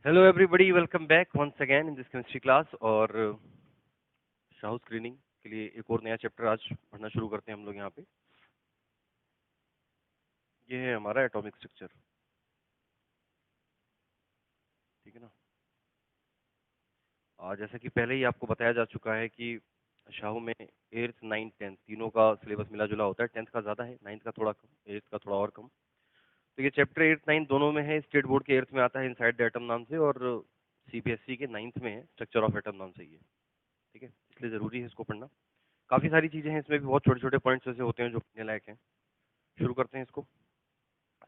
Hello everybody, welcome back once again in this chemistry class. और शाहू screening के लिए एक और नया चैप्टर आज पढ़ना शुरू करते हैं हम लोग यहाँ पे। ये है हमारा एटॉमिक स्ट्रक्चर, ठीक है ना। जैसा कि पहले ही आपको बताया जा चुका है कि शाहू में 8th 9th 10th तीनों का सिलेबस मिला जुला होता है। 10th का ज़्यादा है, 9th का थोड़ा कम, 8th का थोड़ा और कम। तो ये चैप्टर 8th 9th दोनों में है। स्टेट बोर्ड के 8th में आता है इनसाइड द एटम नाम से, और सीबीएसई के 9th में है स्ट्रक्चर ऑफ एटम नाम से। ये ठीक है, इसलिए ज़रूरी है इसको पढ़ना। काफ़ी सारी चीज़ें हैं इसमें भी, बहुत छोटे छोटे पॉइंट्स ऐसे होते हैं जो पढ़ने लायक हैं। शुरू करते हैं इसको।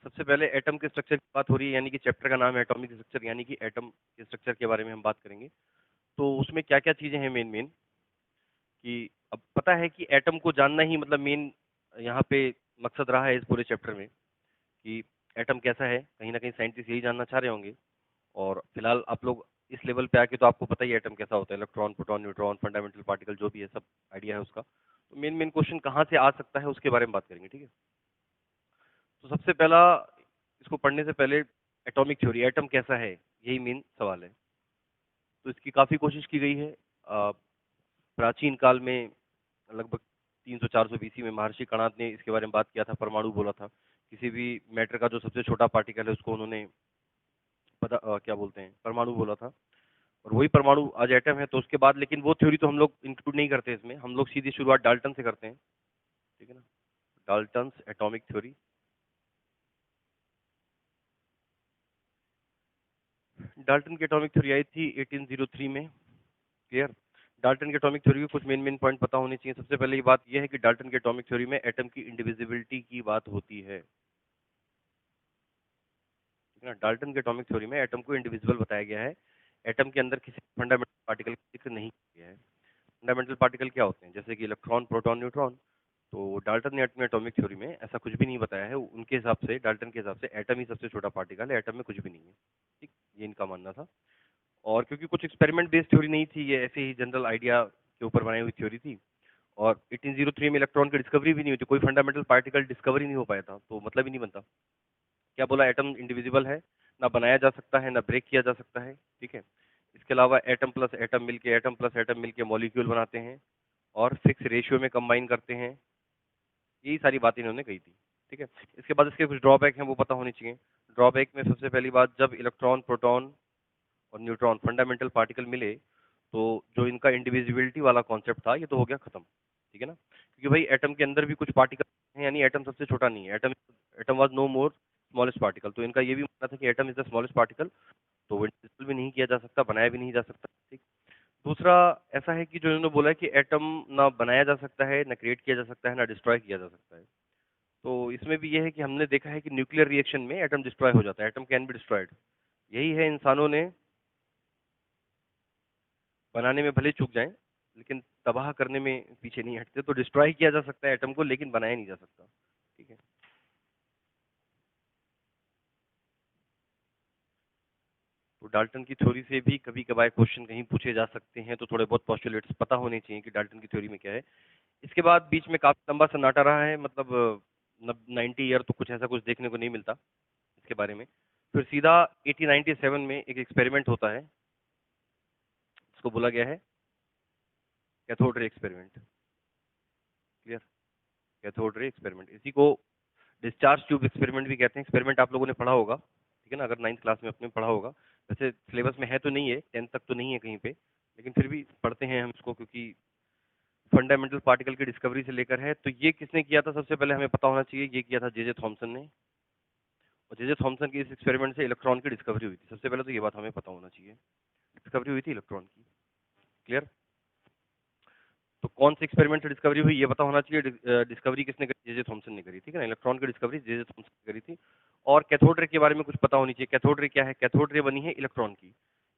सबसे पहले एटम के स्ट्रक्चर की बात हो रही है, यानी कि चैप्टर का नाम है एटॉमिक स्ट्रक्चर, यानी कि एटम के स्ट्रक्चर के बारे में हम बात करेंगे। तो उसमें क्या क्या चीज़ें हैं मेन मेन, कि अब पता है कि एटम को जानना ही मतलब मेन यहाँ पे मकसद रहा है इस पूरे चैप्टर में, कि एटम कैसा है। कहीं ना कहीं साइंटिस्ट यही जानना चाह रहे होंगे। और फिलहाल आप लोग इस लेवल पे आके तो आपको पता ही है एटम कैसा होता है, electron, proton, neutron, fundamental particle, जो भी है सब आइडिया है उसका। तो मेन मेन क्वेश्चन कहाँ से आ सकता है उसके बारे में बात करेंगे, ठीक है। तो सबसे पहला, इसको पढ़ने से पहले एटॉमिक थ्योरी, एटम कैसा है, यही मेन सवाल है। तो इसकी काफ़ी कोशिश की गई है। प्राचीन काल में लगभग 300-400 बीसी में महर्षि कणाद ने इसके बारे में बात किया था, परमाणु बोला था। किसी भी मैटर का जो सबसे छोटा पार्टिकल है उसको उन्होंने क्या बोलते हैं, परमाणु बोला था। और वही परमाणु आज एटम है। तो उसके बाद लेकिन वो थ्योरी तो हम लोग इंक्लूड नहीं करते इसमें, हम लोग सीधी शुरुआत डाल्टन से करते हैं, ठीक है ना। Dalton's atomic theory. डाल्टन की एटॉमिक थ्योरी आई थी 1803 में। क्लियर। डाल्टन के एटॉमिक थ्योरी के कुछ मेन मेन पॉइंट पता होने चाहिए। सबसे पहले ये बात यह है कि डाल्टन के एटॉमिक थ्योरी में एटम की इंडिविजिबिलिटी की बात होती है, ठीक है ना। डाल्टन के एटॉमिक थ्योरी में एटम को इंडिविजिबल बताया गया है। एटम के अंदर किसी फंडामेंटल पार्टिकल का जिक्र नहीं किया गया है। फंडामेंटल पार्टिकल क्या होते हैं, जैसे कि इलेक्ट्रॉन, प्रोटॉन, न्यूट्रॉन। तो डाल्टन ने अपने एटॉमिक थ्योरी में ऐसा कुछ भी नहीं बताया है। उनके हिसाब से, डाल्टन के हिसाब से एटम ही सबसे छोटा पार्टिकल है, एटम में कुछ भी नहीं है, ठीक। ये इनका मानना था। और क्योंकि कुछ एक्सपेरिमेंट बेस्ड थ्योरी नहीं थी, ये ऐसे ही जनरल आइडिया के ऊपर बनाई हुई थ्योरी थी। और 1803 में इलेक्ट्रॉन की डिस्कवरी भी नहीं हुई थी, कोई फंडामेंटल पार्टिकल डिस्कवर ही नहीं हो पाया था, तो मतलब ही नहीं बनता। क्या बोला, एटम इंडिविजिबल है, ना बनाया जा सकता है ना ब्रेक किया जा सकता है, ठीक है। इसके अलावा एटम प्लस एटम मिलके, एटम प्लस एटम मिलके मॉलिक्यूल बनाते हैं और फिक्स रेशियो में कंबाइन करते हैं। यही सारी बातें इन्होंने कही थी, ठीक है। इसके बाद इसके कुछ ड्रॉबैक हैं, वो पता होनी चाहिए। ड्रॉबैक में सबसे पहली बात, जब इलेक्ट्रॉन, प्रोटॉन और न्यूट्रॉन फंडामेंटल पार्टिकल मिले, तो जो इनका इंडिविजिबिलिटी वाला कॉन्सेप्ट था ये तो हो गया खत्म, ठीक है ना। क्योंकि भाई एटम के अंदर भी कुछ पार्टिकल हैं, यानी एटम सबसे छोटा नहीं है। Atom atom was no more smallest particle. तो इनका ये भी मानना था कि atom is the smallest particle, तो वो इंडिविजिबल भी नहीं किया जा सकता, बनाया भी नहीं जा सकता, ठीक। दूसरा ऐसा है कि जो इन्होंने बोला है कि एटम ना बनाया जा सकता है, ना क्रिएट किया जा सकता है, ना डिस्ट्रॉय किया जा सकता है। तो इसमें भी ये है कि हमने देखा है कि न्यूक्लियर रिएक्शन में एटम डिस्ट्रॉय हो जाता है, एटम कैन बी डिस्ट्रॉयड। यही है, इंसानों ने बनाने में भले चूक जाएं, लेकिन तबाह करने में पीछे नहीं हटते। तो डिस्ट्रॉय किया जा सकता है एटम को, लेकिन बनाया नहीं जा सकता, ठीक है। तो डाल्टन की थ्योरी से भी कभी कभार क्वेश्चन कहीं पूछे जा सकते हैं, तो थोड़े बहुत पोस्टुलेट्स पता होने चाहिए कि डाल्टन की थ्योरी में क्या है। इसके बाद बीच में काफी लंबा सन्नाटा रहा है, मतलब 90 ईयर तो कुछ ऐसा कुछ देखने को नहीं मिलता इसके बारे में। फिर सीधा 1897 में एक एक्सपेरिमेंट होता है, इसको बोला गया है cathode ray experiment. Clear. Cathode ray experiment, इसी को डिस्चार्ज ट्यूब एक्सपेरिमेंट भी कहते हैं। एक्सपेरिमेंट आप लोगों ने पढ़ा होगा, ठीक है ना, अगर 9th क्लास में अपने पढ़ा होगा। वैसे सिलेबस में है तो नहीं है, 10th तक तो नहीं है कहीं पे, लेकिन फिर भी पढ़ते हैं हम इसको, क्योंकि फंडामेंटल पार्टिकल की डिस्कवरी से लेकर है। तो ये किसने किया था, सबसे पहले हमें पता होना चाहिए। ये किया था जे जे थॉमसन ने। और जे जे थॉमसन की इस एक्सपेरिमेंट से इलेक्ट्रॉन की डिस्कवरी हुई थी। सबसे पहले तो ये बात हमें पता होना चाहिए, डिस्कवरी हुई थी इलेक्ट्रॉन की। क्लियर। तो कौन से एक्सपेरिमेंट से डिस्कवरी हुई ये पता होना चाहिए। डिस्कवरी किसने करी, जे जे थॉमसन ने करी, ठीक है ना। इलेक्ट्रॉन की डिस्कवरी जे जे थॉमसन ने करी थी। और कैथोड रे के बारे में कुछ पता होनी चाहिए। कैथोड रे क्या है, कैथोड रे बनी है इलेक्ट्रॉन की,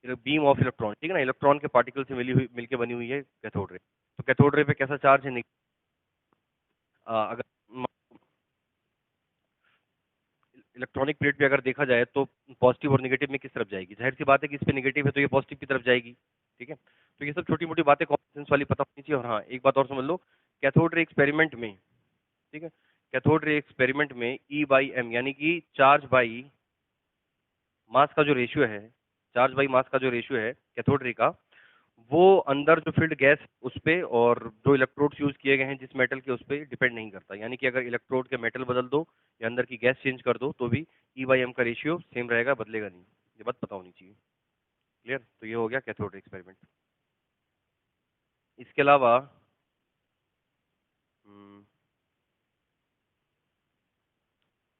बीम ऑफ इलेक्ट्रॉन, ठीक है ना। इलेक्ट्रॉन के पार्टिकल से मिलके बनी हुई है कैथोड रे। तो कैथोड रे पे कैसा चार्ज है, अगर इलेक्ट्रॉनिक प्लेट पे अगर देखा जाए तो पॉजिटिव और नेगेटिव में किस तरफ जाएगी, जाहिर सी बात है कि इस पे नेगेटिव है तो ये पॉजिटिव की तरफ जाएगी, ठीक है। तो ये सब छोटी मोटी बातें कॉमन सेंस वाली पता होनी चाहिए। और हाँ, एक बात और समझ लो, कैथोड रे एक्सपेरिमेंट में, ठीक है, कैथोड रे एक्सपेरिमेंट में E/m यानी कि चार्ज बाई मास का जो रेशियो है, चार्ज बाई मास का जो रेशियो है कैथोड रे का, वो अंदर जो फिल्ड गैस उस पे और जो इलेक्ट्रोड्स यूज किए गए हैं जिस मेटल के, उस पे डिपेंड नहीं करता। यानी कि अगर इलेक्ट्रोड के मेटल बदल दो या अंदर की गैस चेंज कर दो तो भी E/M का रेशियो सेम रहेगा, बदलेगा नहीं। ये बात पता होनी चाहिए। क्लियर? तो ये हो गया कैथोड रे एक्सपेरिमेंट। इसके अलावा हम्म,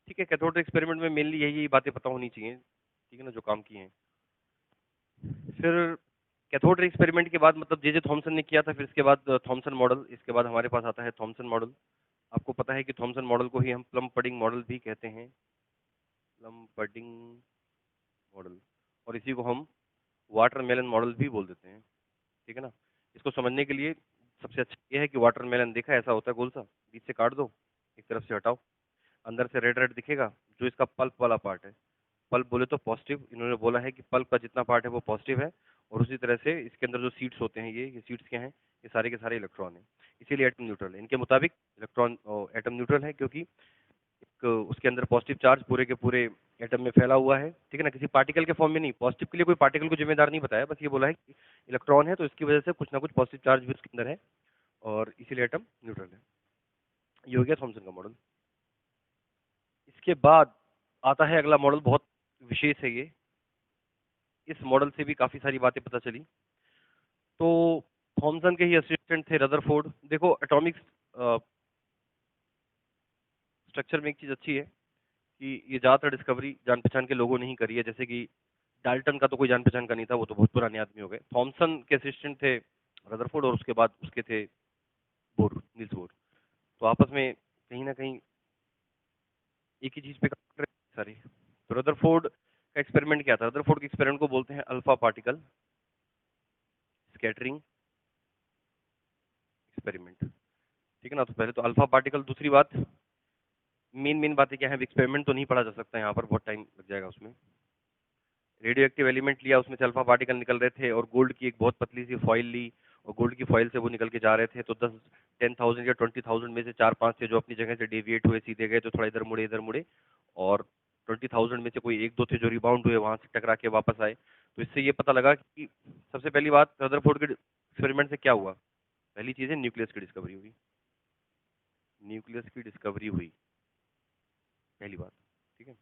ठीक है, कैथोड रे एक्सपेरिमेंट में मेनली यही बातें पता होनी चाहिए, ठीक है ना, जो काम की हैं। फिर कैथोड रे एक्सपेरिमेंट के बाद मतलब जे जे थॉमसन ने किया था, फिर इसके बाद थॉमसन मॉडल, इसके बाद हमारे पास आता है थॉमसन मॉडल। आपको पता है कि थॉमसन मॉडल को ही हम प्लम पडिंग मॉडल भी कहते हैं, प्लम पडिंग मॉडल, और इसी को हम वाटरमेलन मॉडल भी बोल देते हैं, ठीक है ना। इसको समझने के लिए सबसे अच्छा ये है कि वाटरमेलन देखा ऐसा होता है गोल सा, बीच से काट दो, एक तरफ से हटाओ, अंदर से रेड रेड दिखेगा, जो इसका पल्प वाला पार्ट है। पल्प बोले तो पॉजिटिव, इन्होंने बोला है कि पल्प का जितना पार्ट है वो पॉजिटिव है, और उसी तरह से इसके अंदर जो सीड्स होते हैं, ये सीड्स क्या हैं, ये सारे के सारे इलेक्ट्रॉन हैं, इसीलिए एटम न्यूट्रल है। इनके मुताबिक इलेक्ट्रॉन एटम न्यूट्रल है क्योंकि एक उसके अंदर पॉजिटिव चार्ज पूरे के पूरे एटम में फैला हुआ है, ठीक है ना, किसी पार्टिकल के फॉर्म में नहीं। पॉजिटिव के लिए कोई पार्टिकल को जिम्मेदार नहीं बताया, बस ये बोला है कि इलेक्ट्रॉन है तो इसकी वजह से कुछ ना कुछ पॉजिटिव चार्ज भी उसके अंदर है, और इसीलिए एटम न्यूट्रल है। ये हो गया थॉमसन का मॉडल। इसके बाद आता है अगला मॉडल, बहुत विशेष है ये, इस मॉडल से भी काफी सारी बातें पता चली। तो थॉमसन के ही असिस्टेंट थे रदरफोर्ड। देखो एटॉमिक स्ट्रक्चर में एक चीज अच्छी है कि ये ज्यादातर डिस्कवरी जान पहचान के लोगों ने ही करी है, जैसे कि डाल्टन का तो कोई जान पहचान का नहीं था, वो तो बहुत पुराने आदमी हो गए। थॉमसन के असिस्टेंट थे रदरफोर्ड, और उसके बाद उसके थे बोर, नील्स बोर। तो आपस में कहीं ना कहीं एक ही चीज पे काम कर रहे थे सारे। तो रदरफोर्ड का एक्सपेरिमेंट क्या था? रदरफोर्ड के एक्सपेरिमेंट को बोलते हैं अल्फा पार्टिकल स्कैटरिंग एक्सपेरिमेंट, ठीक है ना। तो पहले तो अल्फा पार्टिकल, दूसरी बात मेन मेन बातें क्या है, एक्सपेरिमेंट तो नहीं पढ़ा जा सकता यहाँ पर, बहुत टाइम लग जाएगा उसमें। रेडियो एक्टिव एलिमेंट लिया, उसमें से अल्फा पार्टिकल निकल रहे थे, और गोल्ड की एक बहुत पतली सी फॉइल ली, और गोल्ड की फॉइल से वो निकल के जा रहे थे। तो 10,000 या 20,000 में से 4-5 थे जो अपनी जगह से डेविएट हुए, सीधे गए, तो थोड़ा इधर मुड़े, और 20,000 में से कोई एक दो थे जो रिबाउंड हुए, वहां से टकरा के वापस आए। तो इससे ये पता लगा कि सबसे पहली बात, रदरफोर्ड के एक्सपेरिमेंट से क्या हुआ? पहली चीज है न्यूक्लियस की डिस्कवरी हुई, न्यूक्लियस की डिस्कवरी हुई, पहली बात, ठीक है।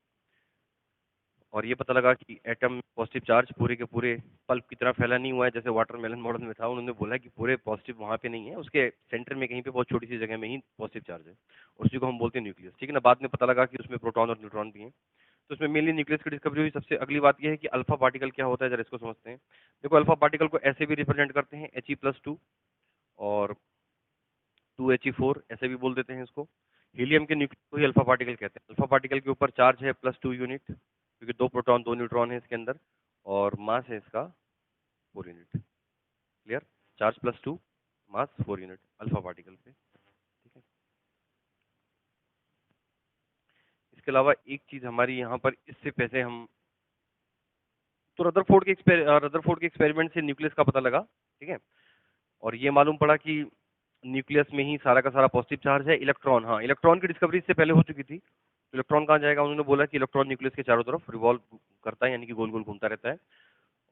और ये पता लगा कि एटम में पॉजिटिव चार्ज पूरे के पूरे पल्प की तरह फैला नहीं हुआ है जैसे वाटरमेलन मॉडल में था। उन्होंने बोला कि पूरे पॉजिटिव वहां पे नहीं है, उसके सेंटर में कहीं पे बहुत छोटी सी जगह में ही पॉजिटिव चार्ज है, और उसी को हम बोलते हैं न्यूक्लियस, ठीक है ना। बाद में पता लगा कि उसमें प्रोटॉन और न्यूट्रॉन भी हैं। तो इसमें मेनली न्यूक्लियस की डिस्कवरी हुई। सबसे अगली बात यह है कि अल्फा पार्टिकल क्या होता है, जरा इसको समझते हैं। देखो अल्फा पार्टिकल को ऐसे भी रिप्रेजेंट करते हैं, He+2 और 2He4, ऐसे भी बोल देते हैं इसको। हीलियम के न्यूक्लियस को ही अल्फा पार्टिकल कहते हैं। अल्फा पार्टिकल के ऊपर चार्ज है +2 यूनिट, क्योंकि 2 प्रोटॉन 2 न्यूट्रॉन है इसके अंदर, और मास है इसका 4 यूनिट। क्लियर? चार्ज +2, मास 4 यूनिट अल्फा पार्टिकल पे, ठीक है। इसके अलावा एक चीज हमारी यहाँ पर, इससे पहले हम, तो रदरफोर्ड के एक्सपेरिमेंट से न्यूक्लियस का पता लगा, ठीक है। और ये मालूम पड़ा कि न्यूक्लियस में ही सारा का सारा पॉजिटिव चार्ज है। इलेक्ट्रॉन, हाँ, इलेक्ट्रॉन की डिस्कवरी इससे पहले हो चुकी थी। तो इलेक्ट्रॉन कहाँ जाएगा? उन्होंने बोला कि इलेक्ट्रॉन न्यूक्लियस के चारों तरफ रिवॉल्व करता है, यानी कि गोल गोल घूमता रहता है,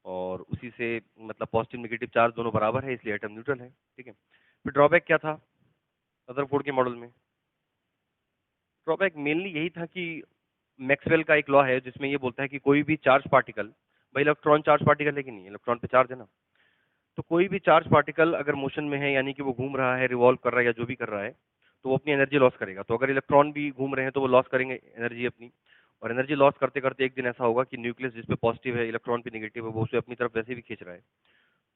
और उसी से मतलब पॉजिटिव नेगेटिव चार्ज दोनों बराबर है, इसलिए एटम न्यूट्रल है, ठीक है। फिर ड्रॉबैक क्या था रदरफोर्ड के मॉडल में? ड्रॉबैक मेनली यही था कि मैक्सवेल का एक लॉ है जिसमें ये बोलता है कि कोई भी चार्ज पार्टिकल, भाई इलेक्ट्रॉन चार्ज पार्टिकल है कि नहीं, इलेक्ट्रॉन पे चार्ज है ना, तो कोई भी चार्ज पार्टिकल अगर मोशन में है, यानी कि वो घूम रहा है, रिवॉल्व कर रहा है, या जो भी कर रहा है, तो वो अपनी एनर्जी लॉस करेगा। तो अगर इलेक्ट्रॉन भी घूम रहे हैं तो वो लॉस करेंगे एनर्जी अपनी, और एनर्जी लॉस करते करते एक दिन ऐसा होगा कि न्यूक्लियस जिस पे पॉजिटिव है, इलेक्ट्रॉन पे नेगेटिव है, वो उसे अपनी तरफ वैसे भी खींच रहा है।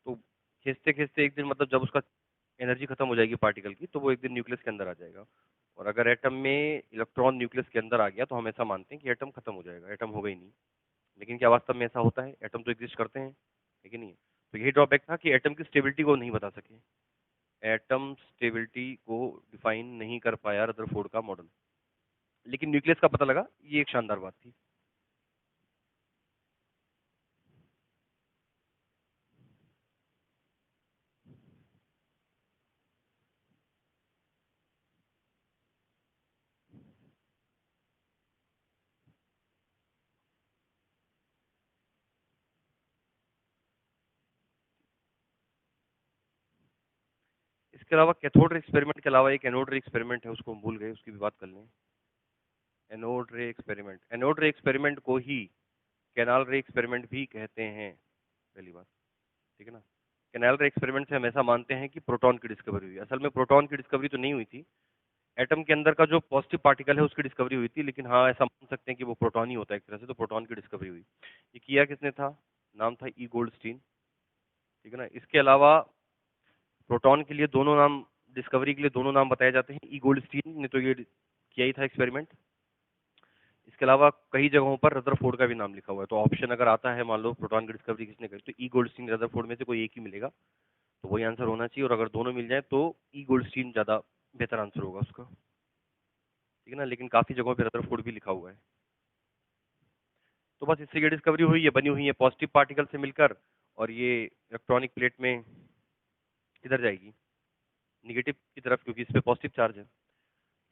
तो खींचते खींचते एक दिन मतलब जब उसका एनर्जी खत्म हो जाएगी पार्टिकल की, तो वो एक दिन न्यूक्लियस के अंदर आ जाएगा। और अगर एटम में इलेक्ट्रॉन न्यूक्लियस के अंदर आ गया तो हम ऐसा मानते हैं कि एटम खत्म हो जाएगा, एटम होगा ही नहीं। लेकिन क्या वास्तव में ऐसा होता है? एटम तो एग्जिस्ट करते हैं, लेकिन नहीं। तो यही ड्रॉबैक था कि एटम की स्टेबिलिटी को नहीं बता सके, एटम स्टेबिलिटी को डिफाइन नहीं कर पाया रदरफोर्ड का मॉडल। लेकिन न्यूक्लियस का पता लगा, ये एक शानदार बात थी। इसके अलावा कैथोड रे एक्सपेरिमेंट के अलावा एक एनोड रे एक्सपेरिमेंट है, उसको हम भूल गए, उसकी भी बात कर लें। एनोड रे एक्सपेरिमेंट, एनोड रे एक्सपेरिमेंट को ही कैनाल रे एक्सपेरिमेंट भी कहते हैं, पहली बात, ठीक है ना। कैनाल रे एक्सपेरिमेंट से हम ऐसा मानते हैं कि प्रोटॉन की डिस्कवरी हुई। असल में प्रोटॉन की डिस्कवरी तो नहीं हुई थी, एटम के अंदर का जो पॉजिटिव पार्टिकल है उसकी डिस्कवरी हुई थी, लेकिन हाँ ऐसा मान सकते हैं कि वो प्रोटॉन ही होता है एक तरह से, तो प्रोटॉन की डिस्कवरी हुई। ये किया किसने था? नाम था ई गोल्डस्टीन, ठीक है ना। इसके अलावा प्रोटॉन के लिए दोनों नाम, डिस्कवरी के लिए दोनों नाम बताए जाते हैं। ई गोल्डस्टीन ने तो ये किया ही था एक्सपेरिमेंट। इसके अलावा कई जगहों पर रदरफोर्ड का भी नाम लिखा हुआ है, तो ऑप्शन अगर आता है, मान लो प्रोटॉन की डिस्कवरी किसने करी, तो ई गोल्डस्टीन रदरफोर्ड में से कोई एक ही मिलेगा, तो वही आंसर होना चाहिए। और अगर दोनों मिल जाए तो ई गोल्डस्टीन ज्यादा बेहतर आंसर होगा उसका, ठीक है ना। लेकिन काफी जगहों पे रदरफोर्ड भी लिखा हुआ है। तो बस इससे ये डिस्कवरी हुई है, बनी हुई है पॉजिटिव पार्टिकल से मिलकर, और ये इलेक्ट्रॉनिक प्लेट में इधर जाएगी निगेटिव की तरफ, क्योंकि इस पे पॉजिटिव चार्ज है,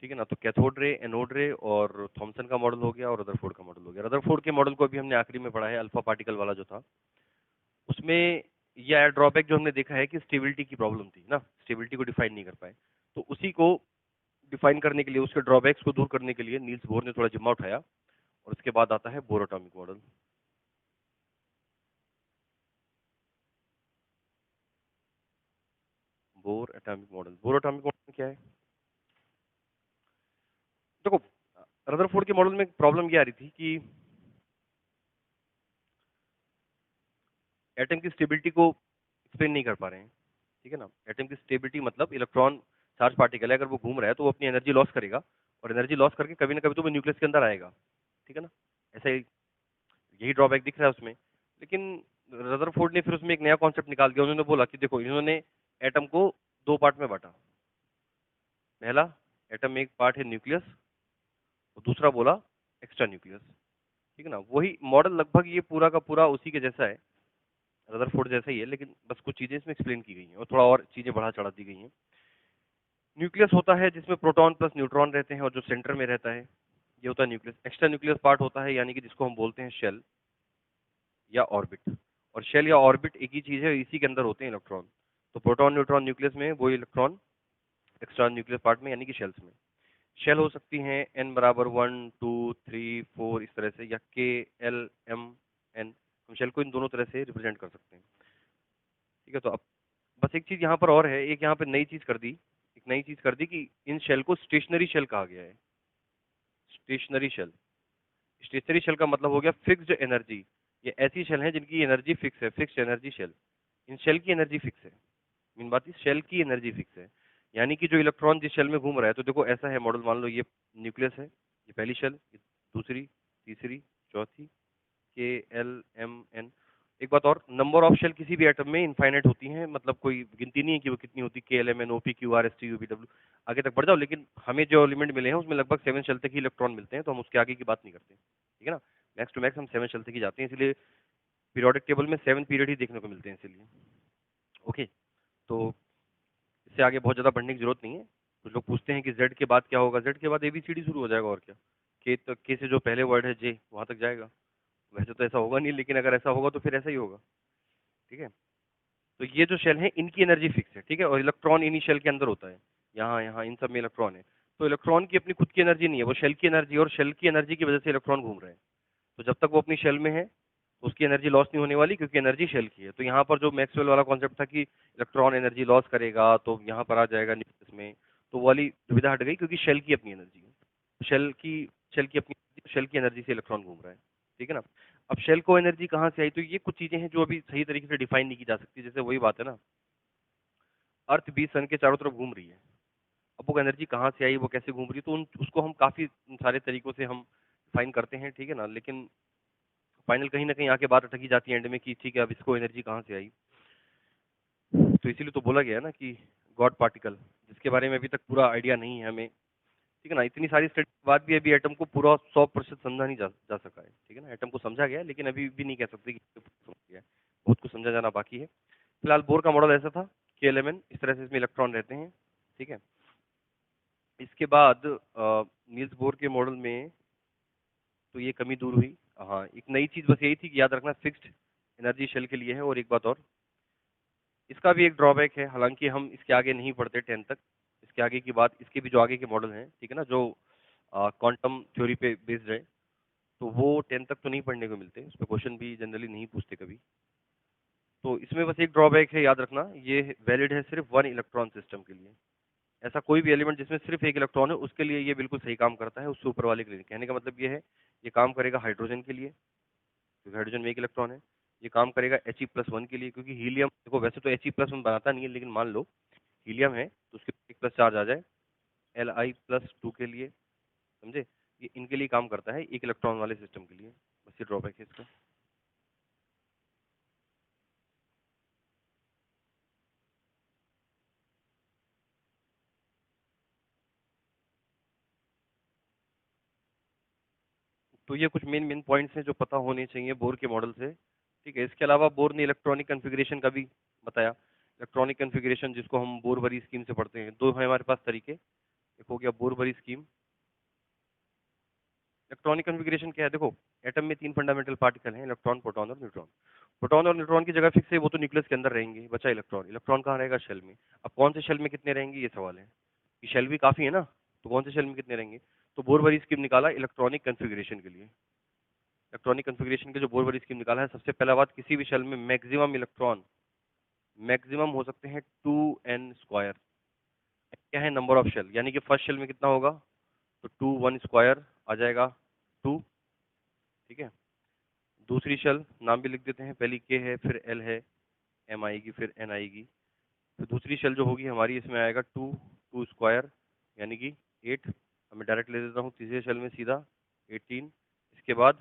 ठीक है ना। तो कैथोड रे, एनोड रे और थॉमसन का मॉडल हो गया, और रदरफोर्ड का मॉडल हो गया। रदरफोर्ड के मॉडल को अभी हमने आखिरी में पढ़ा है, अल्फा पार्टिकल वाला जो था, उसमें यह ड्रॉबैक जो हमने देखा है कि स्टेबिलिटी की प्रॉब्लम थी ना, स्टेबिलिटी को डिफाइन नहीं कर पाए। तो उसी को डिफाइन करने के लिए, उसके ड्रॉबैक्स को दूर करने के लिए नील्स बोर ने थोड़ा जिम्मा उठाया, और उसके बाद आता है bore atomic model. Bore atomic model, bore atomic model में क्या है? देखो, रदरफोर्ड के मॉडल में प्रॉब्लम ये आ रही थी कि एटम की स्टेबिलिटी को एक्सप्लेन नहीं कर पा रहे हैं, ठीक है ना। एटम की स्टेबिलिटी मतलब इलेक्ट्रॉन चार्ज पार्टिकल है, अगर वो घूम रहा है तो वो अपनी एनर्जी लॉस करेगा, और एनर्जी लॉस करके कभी ना कभी तो वो न्यूक्लियस के अंदर आएगा, ठीक है ना। ऐसा यही ड्रॉबैक दिख रहा है उसमें। लेकिन रदरफोर्ड ने फिर उसमें एक नया कॉन्सेप्ट निकाल दिया। उन्होंने बोला कि देखो, इन्होंने एटम को दो पार्ट में बांटा। पहला, एटम में एक पार्ट है न्यूक्लियस, और दूसरा बोला एक्स्ट्रा न्यूक्लियस, ठीक है ना। वही मॉडल लगभग ये पूरा का पूरा उसी के जैसा है, रदरफोर्ड जैसा ही है, लेकिन बस कुछ चीजें इसमें एक्सप्लेन की गई हैं और थोड़ा और चीजें बढ़ा चढ़ा दी गई हैं। न्यूक्लियस होता है जिसमें प्रोटॉन प्लस न्यूट्रॉन रहते हैं, और जो सेंटर में रहता है ये होता है न्यूक्लियस। एक्स्ट्रा न्यूक्लियस पार्ट होता है, यानी कि जिसको हम बोलते हैं शेल या ऑर्बिट। और शेल या ऑर्बिट एक ही चीज है, इसी के अंदर होते हैं इलेक्ट्रॉन। तो प्रोटॉन न्यूट्रॉन न्यूक्लियस में, वो इलेक्ट्रॉन एक्स्ट्रा न्यूक्लियस पार्ट में, यानी कि शेल्स में। शेल हो सकती हैं n बराबर 1 2 3 4 इस तरह से, या k l m n। हम शेल को इन दोनों तरह से रिप्रेजेंट कर सकते हैं, ठीक है। तो अब बस एक चीज यहाँ पर और है, एक यहाँ पे नई चीज कर दी, एक नई चीज कर दी कि इन शेल को स्टेशनरी शेल कहा गया है। स्टेशनरी शेल, स्टेशनरी शेल का मतलब हो गया फिक्स्ड एनर्जी। ये ऐसी शेल हैं जिनकी एनर्जी फिक्स है, फिक्स्ड एनर्जी शेल। इन शेल की एनर्जी फिक्स है, मेन बात, इस शेल की एनर्जी फिक्स है। यानी कि जो इलेक्ट्रॉन जिस शेल में घूम रहा है, तो देखो ऐसा है मॉडल, मान लो ये न्यूक्लियस है, ये पहली शेल, ये दूसरी, तीसरी, चौथी, के एल एम एन। एक बात और, नंबर ऑफ शेल किसी भी एटम में इनफाइनाइट होती हैं, मतलब कोई गिनती नहीं है कि वो कितनी होती, K L M N O P Q R S T U V W, आगे तक बढ़ जाओ। लेकिन हमें जो एलिमेंट मिले हैं उसमें लगभग 7 शेल तक ही इलेक्ट्रॉन मिलते हैं, तो हम उसके आगे की बात नहीं करते, ठीक है ना। मैक्स टू मैक्स हम 7 शेल तक ही जाते हैं, इसलिए पीरियोडिक टेबल में 7 पीरियड ही देखने को मिलते हैं, इसलिए। ओके, तो इससे आगे बहुत ज़्यादा बढ़ने की जरूरत नहीं है। कुछ लोग पूछते हैं कि जेड के बाद क्या होगा, जेड के बाद एबीसीडी शुरू हो जाएगा, और क्या। के तक, के से जो पहले वर्ड है जे, वहाँ तक जाएगा। वैसे तो ऐसा होगा नहीं, लेकिन अगर ऐसा होगा तो फिर ऐसा ही होगा, ठीक है। तो ये जो शेल है इनकी एनर्जी फिक्स है, ठीक है, और इलेक्ट्रॉन इन्हीं शेल के अंदर होता है, यहाँ यहाँ इन सब में इलेक्ट्रॉन है। तो इलेक्ट्रॉन की अपनी खुद की एनर्जी नहीं है, वो शेल की एनर्जी, और शेल की एनर्जी की वजह से इलेक्ट्रॉन घूम रहे हैं। तो जब तक वो अपनी शेल में है तो उसकी एनर्जी लॉस नहीं होने वाली, क्योंकि एनर्जी शेल की है। तो यहाँ पर जो मैक्सवेल वाला कॉन्सेप्ट था कि इलेक्ट्रॉन एनर्जी लॉस करेगा तो यहाँ पर आ जाएगा न्यूक्लियस में, तो वो वाली दुविधा हट गई, क्योंकि शेल की अपनी एनर्जी है। शेल की अपनी, शेल की एनर्जी से इलेक्ट्रॉन घूम रहा है, ठीक है ना। अब शेल को एनर्जी कहाँ से आई, तो ये कुछ चीजें हैं जो अभी सही तरीके से डिफाइन नहीं की जा सकती। जैसे वही बात है ना, अर्थ भी सन के चारों तरफ घूम रही है, अब वो एनर्जी कहाँ से आई, वो कैसे घूम रही है, तो उसको हम काफी सारे तरीकों से हम डिफाइन करते हैं, ठीक है ना। लेकिन फाइनल कहीं ना कहीं आके बात अटकी जाती है एंड में कि ठीक है, अब इसको एनर्जी कहाँ से आई। तो इसीलिए तो बोला गया है ना कि गॉड पार्टिकल, जिसके बारे में अभी तक पूरा आइडिया नहीं है हमें, ठीक है ना। इतनी सारी स्टडी के बाद भी अभी एटम को पूरा 100% समझा नहीं जा सका है, ठीक है ना। एटम को समझा गया है, लेकिन अभी भी नहीं कह सकते कि समझ गया है, बहुत कुछ समझा जाना बाकी है। फिलहाल बोर का मॉडल ऐसा था कि एलिमेंट इस तरह से, इसमें इलेक्ट्रॉन रहते हैं, ठीक है। इसके बाद नील्स बोर के मॉडल में तो ये कमी दूर हुई। हाँ, एक नई चीज बस यही थी कि याद रखना फिक्स्ड एनर्जी शेल के लिए है। और एक बात और, इसका भी एक ड्रॉबैक है, हालांकि हम इसके आगे नहीं पढ़ते 10 तक, इसके आगे की बात, इसके भी जो आगे के मॉडल हैं, ठीक है ना, जो क्वांटम थ्योरी पे बेस्ड है, तो वो 10 तक तो नहीं पढ़ने को मिलते, उस पर क्वेश्चन भी जनरली नहीं पूछते कभी। तो इसमें बस एक ड्रॉबैक है, याद रखना, ये वैलिड है सिर्फ वन इलेक्ट्रॉन सिस्टम के लिए। ऐसा कोई भी एलिमेंट जिसमें सिर्फ एक इलेक्ट्रॉन है उसके लिए ये बिल्कुल सही काम करता है, उससे ऊपर वाले के लिए नहीं। कहने का मतलब ये है, ये काम करेगा हाइड्रोजन के लिए क्योंकि हाइड्रोजन में एक इलेक्ट्रॉन है, ये काम करेगा He+1 के लिए क्योंकि हीलियम, देखो वैसे तो He+1 बनाता नहीं है, लेकिन मान लो हीलियम है तो उसके एक प्लस चार्ज आ जाए, Li+2 के लिए, समझे, ये इनके लिए काम करता है, एक इलेक्ट्रॉन वाले सिस्टम के लिए। बस ये ड्रॉबैक है इसका। तो ये कुछ मेन मेन पॉइंट्स हैं जो पता होने चाहिए बोर के मॉडल से, ठीक है। इसके अलावा बोर ने इलेक्ट्रॉनिक कन्फिग्रेशन का भी बताया। इलेक्ट्रॉनिक कन्फिग्रेशन जिसको हम बोर-बरी स्कीम से पढ़ते हैं, दो है हमारे पास तरीके, एक हो गया बोर-बरी स्कीम। इलेक्ट्रॉनिक कन्फिग्रेशन क्या है, देखो एटम में तीन फंडामेंटल पार्टिकल हैं, इलेक्ट्रॉन, प्रोटॉन और न्यूट्रॉन। प्रोटॉन और न्यूट्रॉन की जगह फिक्स है, वो तो न्यूक्लियस के अंदर रहेंगे, बचा इलेक्ट्रॉन। इलेक्ट्रॉन कहाँ रहेगा, शेल में। अब कौन से शेल में कितने रहेंगे, ये सवाल है, कि शेल भी काफी है ना, तो कौन से शेल में कितने रहेंगे। तो बोर-बरी स्कीम निकाला इलेक्ट्रॉनिक कन्फिग्रेशन के लिए। इलेक्ट्रॉनिक कन्फिग्रेशन के जो बोर-बरी स्कीम निकाला है, सबसे पहला बात, किसी भी शेल में मैक्सिमम इलेक्ट्रॉन मैक्सिमम हो सकते हैं 2n²। क्या है, नंबर ऑफ शेल, यानी कि फर्स्ट शेल में कितना होगा, तो 2 1² आ जाएगा 2, ठीक है। दूसरी शेल नाम भी लिख देते हैं, पहली के है, फिर एल है, एम आएगी, फिर एन आएगी। तो दूसरी शेल जो होगी हमारी, इसमें आएगा 2 2² यानी कि 8। अब मैं डायरेक्ट ले देता हूँ तीसरे शेल में सीधा 18, इसके बाद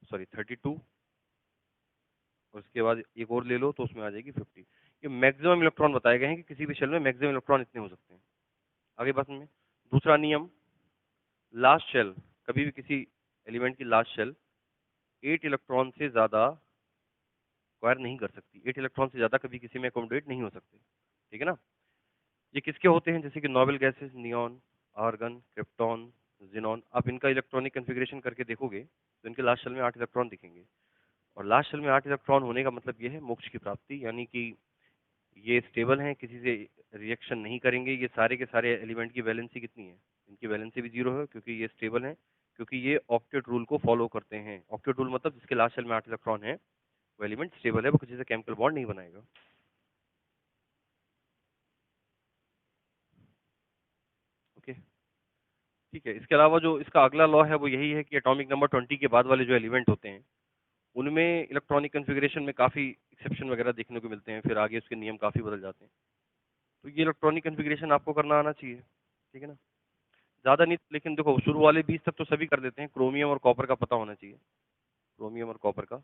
सॉरी 32, और उसके बाद एक और ले लो तो उसमें आ जाएगी 50। ये मैक्सिमम इलेक्ट्रॉन बताए गए हैं कि किसी भी शेल में मैक्सिमम इलेक्ट्रॉन इतने हो सकते हैं। आगे बात में, दूसरा नियम, लास्ट शेल, कभी भी किसी एलिमेंट की लास्ट शेल 8 इलेक्ट्रॉन से ज्यादा स्क्वायर नहीं कर सकती, 8 इलेक्ट्रॉन से ज्यादा कभी किसी में अकोमोडेट नहीं हो सकते, ठीक है ना। ये किसके होते हैं, जैसे कि noble gases, neon, argon, krypton, xenon. आप इनका इलेक्ट्रॉनिक कन्फिग्रेशन करके देखोगे तो इनके लास्ट शेल में 8 इलेक्ट्रॉन दिखेंगे, और लास्ट शेल में 8 इलेक्ट्रॉन होने का मतलब ये है मोक्ष की प्राप्ति, यानी कि ये स्टेबल हैं, किसी से रिएक्शन नहीं करेंगे। ये सारे के सारे एलिमेंट की वैलेंसी कितनी है, इनकी वैलेंसी भी 0 है क्योंकि ये स्टेबल हैं, क्योंकि ये ऑक्टेट रूल को फॉलो करते हैं। ऑक्टेट रूल मतलब जिसके लास्ट शेल में 8 इलेक्ट्रॉन है, वो एलिमेंट स्टेबल है, वो किसी से केमिकल बॉन्ड नहीं बनाएगा। ओके, ठीक है। इसके अलावा जो इसका अगला लॉ है वो यही है कि एटॉमिक नंबर 20 के बाद वाले जो एलिमेंट होते हैं उनमें इलेक्ट्रॉनिक कन्फिग्रेशन में काफी एक्सेप्शन वगैरह देखने को मिलते हैं, फिर आगे उसके नियम काफी बदल जाते हैं। तो ये इलेक्ट्रॉनिक कन्फिग्रेशन आपको करना आना चाहिए, ठीक है ना। ज्यादा नहीं, लेकिन देखो शुरू वाले 20 तक तो सभी कर देते हैं। क्रोमियम और कॉपर का पता होना चाहिए, क्रोमियम और कॉपर का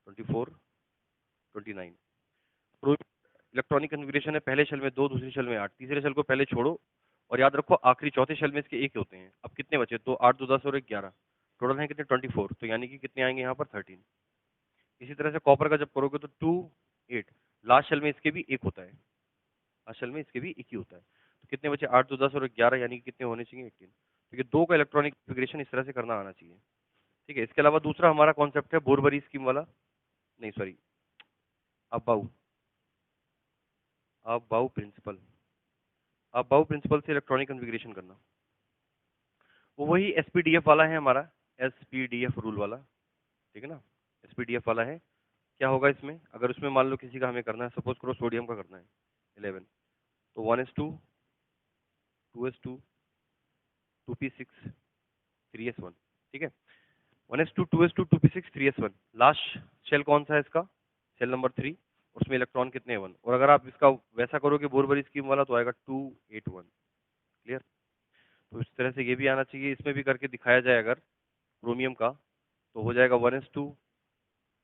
24 29। इलेक्ट्रॉनिक कन्फिग्रेशन है, पहले शेल में 2, दूसरे शेल में 8, तीसरे शेल को पहले छोड़ो, और याद रखो आखिरी चौथे शेल में इसके एक होते हैं। अब कितने बचे, तो 8 2 10 और 1 11, टोटल है कितने, 24। तो यानी कि कितने आएंगे यहाँ पर, 13। इसी तरह से कॉपर का जब करोगे तो 2 8, लास्ट शेल में इसके भी एक होता है, लास्ट शेल में इसके भी एक ही होता है। तो कितने बचे, 8 2 10 और 11, यानी कि कितने होने चाहिए, 18। तो ये दो का इलेक्ट्रॉनिक कन्फिग्रेशन इस तरह से करना आना चाहिए, ठीक है। इसके अलावा दूसरा हमारा कॉन्सेप्ट है बोरबरी स्कीम वाला, नहीं sorry, aufbau aufbau principle. Aufbau principle से इलेक्ट्रॉनिक कन्फिग्रेशन करना, वो वही एसपीडीएफ वाला है हमारा, एसपीडीएफ रूल वाला, ठीक है ना। एसपीडीएफ वाला है। क्या होगा इसमें, अगर उसमें मान लो किसी का हमें करना है, सपोज करो सोडियम का करना है 11, तो 1s2 2s2 2p6 3s1, ठीक है। 1s2 2s2 2p6 3s1, last shell कौन सा है इसका, शेल नंबर 3, उसमें इलेक्ट्रॉन कितने हैं, 1। और अगर आप इसका वैसा करोगे बोरबरी स्कीम वाला तो आएगा 281, क्लियर। तो इस तरह से ये भी आना चाहिए, इसमें भी करके दिखाया जाए अगर क्रोमियम का, तो हो जाएगा 1s2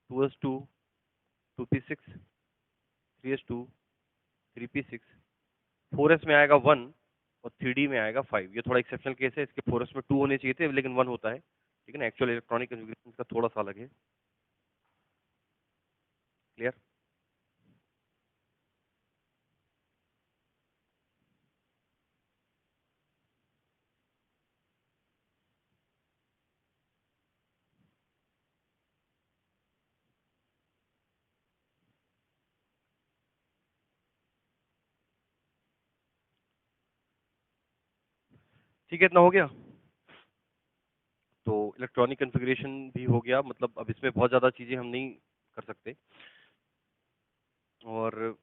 2s2 2p6 3s2 3p6, 4s में आएगा 1, और 3d में आएगा 5। ये थोड़ा एक्सेप्शनल केस है, इसके 4s में 2 होने चाहिए थे लेकिन 1 होता है, ठीक है ना। एक्चुअल इलेक्ट्रॉनिक कन्फिग्रेशन का थोड़ा सा अलग है, क्लियर। ठीक है, इतना हो गया। तो इलेक्ट्रॉनिक कॉन्फ़िगरेशन भी हो गया, मतलब अब इसमें बहुत ज़्यादा चीज़ें हम नहीं कर सकते। और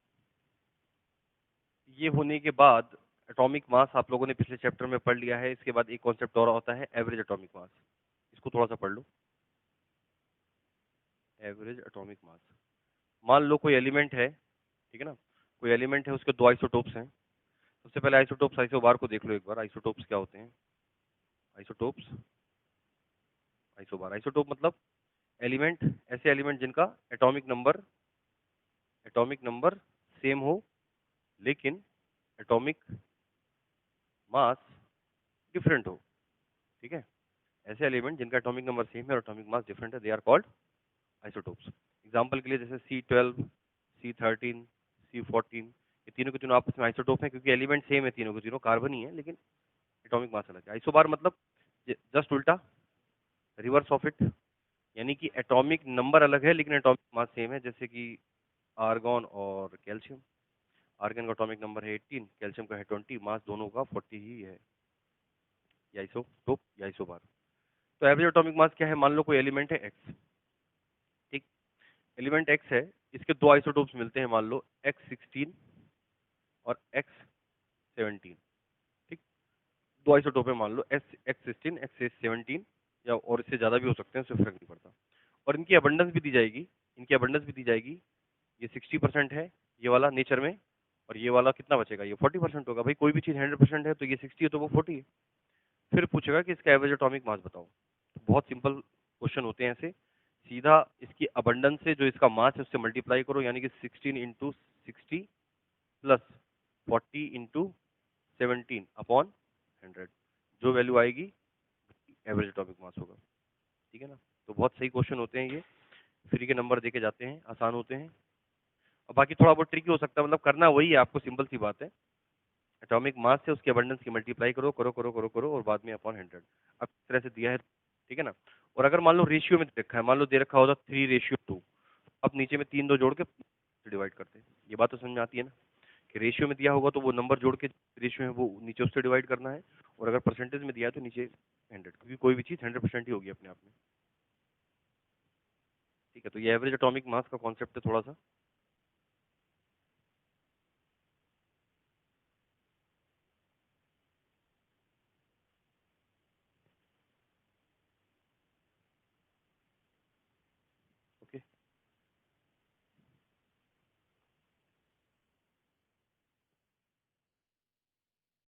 ये होने के बाद एटॉमिक मास आप लोगों ने पिछले चैप्टर में पढ़ लिया है। इसके बाद एक कॉन्सेप्ट और होता है, एवरेज एटॉमिक मास। इसको थोड़ा सा पढ़ लो। एवरेज एटॉमिक मास, मान लो कोई एलिमेंट है, ठीक है ना, कोई एलिमेंट है, उसके दो आइसोटोप्स हैं। सबसे पहले आइसोटोप्स आइसोबार को देख लो एक बार। आइसोटोप्स क्या होते हैं? आइसोटोप्स, आइसोबार, आइसोटोप मतलब एलिमेंट, ऐसे एलिमेंट जिनका एटॉमिक नंबर सेम हो लेकिन एटॉमिक मास डिफरेंट हो। ठीक है, ऐसे एलिमेंट जिनका एटॉमिक नंबर सेम है और एटॉमिक मास डिफरेंट है, they are called isotopes. Example के लिए जैसे C12, C13, C14, ये तीनों के तीनों आपस में आइसोटोप हैं क्योंकि एलिमेंट सेम है, तीनों के तीनों कार्बन ही है लेकिन एटॉमिक मास अलग है। आइसोबार मतलब जस्ट उल्टा, रिवर्स ऑफ इट, यानी कि एटॉमिक नंबर अलग है लेकिन एटॉमिक मास सेम है। जैसे कि आर्गन और कैल्शियम, आर्गन का एटॉमिक नंबर है 18, कैल्शियम का है 20, मास दोनों का 40 ही है। ये आइसोटोप या आइसोबार। तो एवरेज एटॉमिक मास क्या है? मान लो कोई एलिमेंट है एक्स, ठीक, एलिमेंट एक्स है, इसके दो आइसोटोप्स मिलते हैं, मान लो X16 और X17, ठीक, दो आइसोटोप है मान लो X16, X17, या और इससे ज्यादा भी हो सकते हैं, उससे फर्क नहीं पड़ता। और इनकी अबंडेंस भी दी जाएगी, इनकी अबंडेंस भी दी जाएगी। ये 60% है ये वाला नेचर में, और ये वाला कितना बचेगा? ये 40% होगा। भाई कोई भी चीज 100% है तो ये 60 है तो वो 40 है। फिर पूछेगा कि इसका एवरेज एटॉमिक मास बताओ। तो बहुत सिंपल क्वेश्चन होते हैं ऐसे, सीधा इसकी अबंडेंस से जो इसका मास है उससे मल्टीप्लाई करो, यानी कि 16 इंटू 60 प्लस 40 इंटू 17 अपॉन 100, जो वैल्यू आएगी एवरेज एटॉमिक मास होगा। ठीक है ना? तो बहुत सही क्वेश्चन होते हैं ये, फ्री के नंबर देके जाते हैं, आसान होते हैं। और बाकी थोड़ा बहुत ट्रिकी हो सकता है, मतलब करना वही है आपको, सिंपल सी बात है। एटॉमिक मास से उसके अबंडेंस की मल्टीप्लाई करो करो करो करो करो और बाद में अपॉन 100। अब इस तरह से दिया है, ठीक है ना। और अगर मान लो रेशियो में दे रखा है, मान लो दे रखा होता 3:2, अब नीचे में 3 2 जोड़ के डिवाइड करते हैं। ये बात तो समझ में आती है ना, कि रेशियो में दिया होगा तो वो नंबर जोड़ के रेशियो है वो नीचे उससे डिवाइड करना है, और अगर परसेंटेज में दिया है तो नीचे 100, क्योंकि कोई भी चीज़ 100% ही होगी अपने आप में। ठीक है, तो ये एवरेज एटॉमिक मास का कॉन्सेप्ट है थोड़ा सा।